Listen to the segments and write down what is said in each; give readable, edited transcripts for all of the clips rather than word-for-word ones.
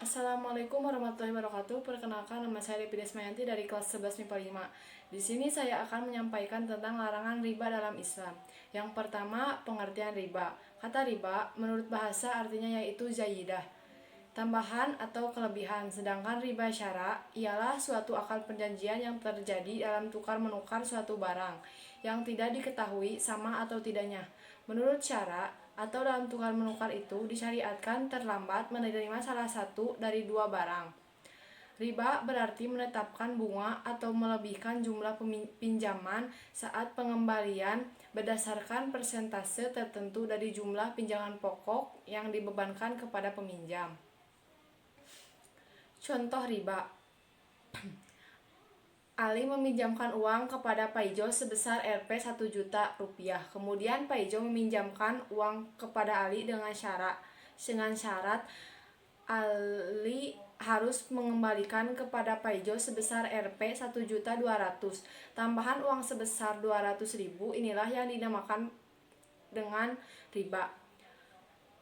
Assalamualaikum warahmatullahi wabarakatuh. Perkenalkan, nama saya Devi Desmayanti dari kelas 11 MIPA 5. Di sini saya akan menyampaikan tentang larangan riba dalam Islam. Yang pertama, pengertian riba. Kata riba menurut bahasa artinya yaitu zaidah, tambahan atau kelebihan. Sedangkan riba syara ialah suatu akad perjanjian yang terjadi dalam tukar menukar suatu barang yang tidak diketahui sama atau tidaknya. Menurut syara atau dalam tukar menukar itu disyariatkan terlambat menerima salah satu dari dua barang. Riba berarti menetapkan bunga atau melebihkan jumlah pinjaman saat pengembalian berdasarkan persentase tertentu dari jumlah pinjaman pokok yang dibebankan kepada peminjam. Contoh riba. Ali meminjamkan uang kepada Paijo sebesar Rp 1 juta rupiah. Kemudian Paijo meminjamkan uang kepada Ali dengan syarat Ali harus mengembalikan kepada Paijo sebesar Rp 1.200.000. Tambahan uang sebesar 200.000 inilah yang dinamakan dengan riba.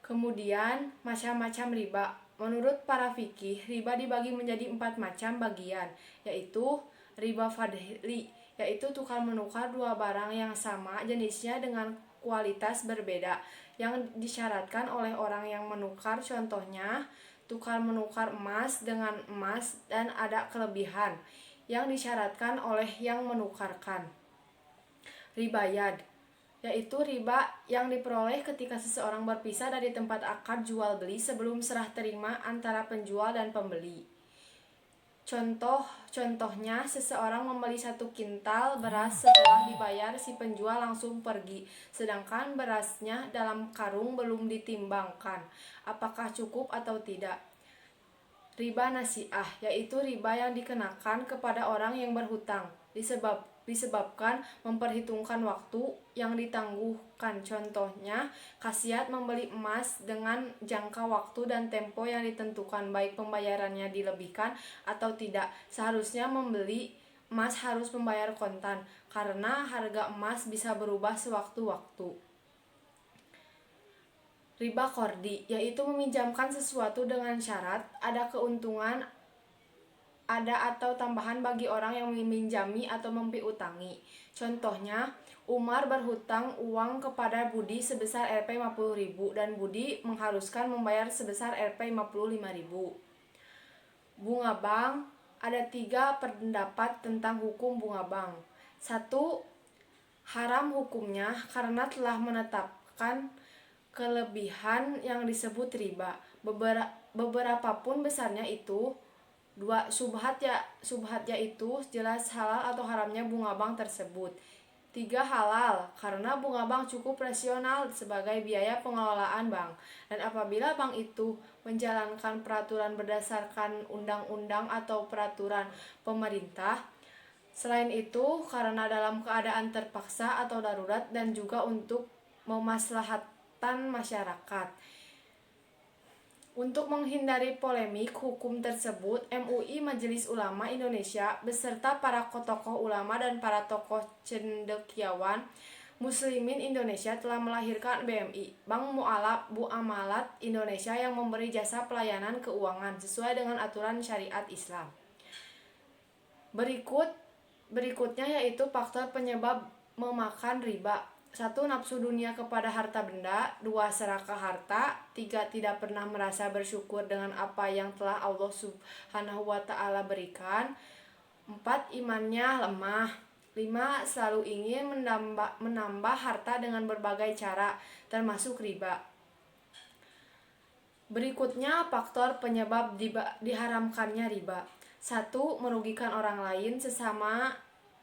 Kemudian macam-macam riba. Menurut para fikih, riba dibagi menjadi 4 macam bagian, yaitu riba fadli, yaitu tukar menukar dua barang yang sama jenisnya dengan kualitas berbeda yang disyaratkan oleh orang yang menukar. Contohnya, tukar menukar emas dengan emas dan ada kelebihan yang disyaratkan oleh yang menukarkan. Riba yad, yaitu riba yang diperoleh ketika seseorang berpisah dari tempat akad jual beli sebelum serah terima antara penjual dan pembeli. Contohnya, seseorang membeli 1 kintal beras, setelah dibayar si penjual langsung pergi, sedangkan berasnya dalam karung belum ditimbangkan apakah cukup atau tidak. Riba nasiah, yaitu riba yang dikenakan kepada orang yang berhutang disebabkan memperhitungkan waktu yang ditangguhkan. Contohnya, khasiat membeli emas dengan jangka waktu dan tempo yang ditentukan, baik pembayarannya dilebihkan atau tidak. Seharusnya membeli emas harus membayar kontan, karena harga emas bisa berubah sewaktu-waktu. Riba kordi, yaitu meminjamkan sesuatu dengan syarat ada keuntungan atau tambahan bagi orang yang meminjami atau mempiutangi. Contohnya, Umar berhutang uang kepada Budi sebesar Rp 50.000 dan Budi mengharuskan membayar sebesar Rp 55.000. Bunga bank, ada 3 pendapat tentang hukum bunga bank. 1. Haram hukumnya karena telah menetapkan kelebihan yang disebut riba. Beberapa pun besarnya itu. 2. Subhat yaitu jelas halal atau haramnya bunga bank tersebut. 3. Halal karena bunga bank cukup rasional sebagai biaya pengelolaan bank, dan apabila bank itu menjalankan peraturan berdasarkan undang-undang atau peraturan pemerintah. Selain itu, karena dalam keadaan terpaksa atau darurat dan juga untuk memaslahatan masyarakat. Untuk menghindari polemik hukum tersebut, MUI Majelis Ulama Indonesia beserta para tokoh ulama dan para tokoh cendekiawan Muslimin Indonesia telah melahirkan BMI, Bank Muamalat Indonesia, yang memberi jasa pelayanan keuangan sesuai dengan aturan syariat Islam. Berikutnya yaitu faktor penyebab memakan riba. 1. Nafsu dunia kepada harta benda. 2. Serakah harta. 3. Tidak pernah merasa bersyukur dengan apa yang telah Allah Subhanahu wa Ta'ala berikan. 4. Imannya lemah. 5. Selalu ingin menambah harta dengan berbagai cara, termasuk riba. Berikutnya faktor penyebab diharamkannya riba. 1. Merugikan orang lain sesama.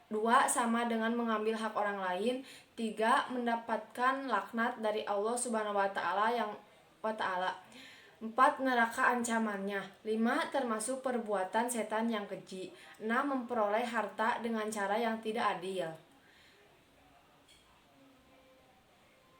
2. Sama dengan mengambil hak orang lain. 3. Mendapatkan laknat dari Allah Subhanahu wa Ta'ala. 4. Neraka ancamannya. 5. Termasuk perbuatan setan yang keji. 6. Memperoleh harta dengan cara yang tidak adil.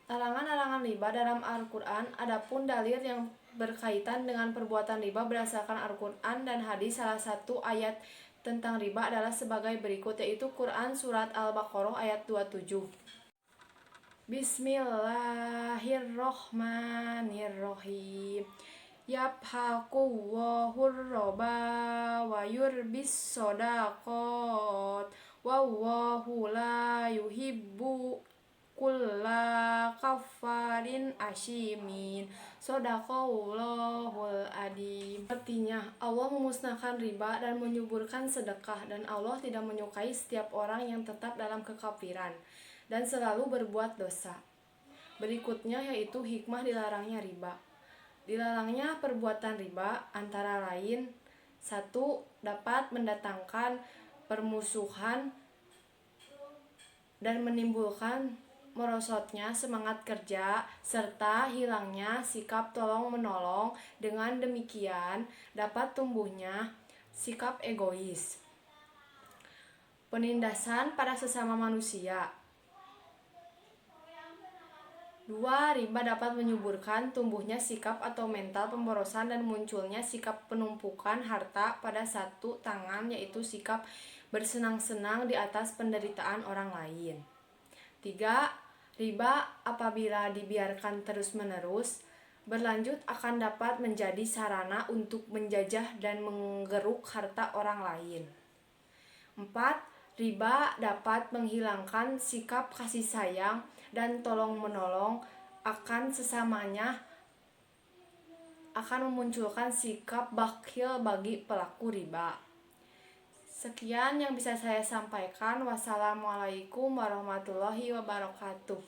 Larangan-larangan riba dalam Al-Quran. Adapun dalil yang berkaitan dengan perbuatan riba berdasarkan Al-Quran dan hadis. Salah satu ayat tentang riba adalah sebagai berikut, yaitu Quran Surat Al-Baqarah ayat 27. Bismillahirrohmanirrohim. Yabhaqullahu riba wa yurbis shadaqat wallahu la yuhibbu kulla kafarin asyimin. Shadaqallahul adim. Artinya, Allah memusnahkan riba dan menyuburkan sedekah, dan Allah tidak menyukai setiap orang yang tetap dalam kekafiran dan selalu berbuat dosa. Berikutnya yaitu hikmah dilarangnya riba. Dilarangnya perbuatan riba antara lain: 1. Dapat mendatangkan permusuhan dan menimbulkan merosotnya semangat kerja serta hilangnya sikap tolong-menolong. Dengan demikian dapat tumbuhnya sikap egois. Penindasan pada sesama manusia. 2. Riba dapat menyuburkan tumbuhnya sikap atau mental pemborosan dan munculnya sikap penumpukan harta pada satu tangan, yaitu sikap bersenang-senang di atas penderitaan orang lain. 3. Riba apabila dibiarkan terus-menerus berlanjut akan dapat menjadi sarana untuk menjajah dan menggeruk harta orang lain. 4. Riba dapat menghilangkan sikap kasih sayang dan tolong-menolong akan sesamanya, akan memunculkan sikap bakhil bagi pelaku riba. Sekian yang bisa saya sampaikan. Wassalamualaikum warahmatullahi wabarakatuh.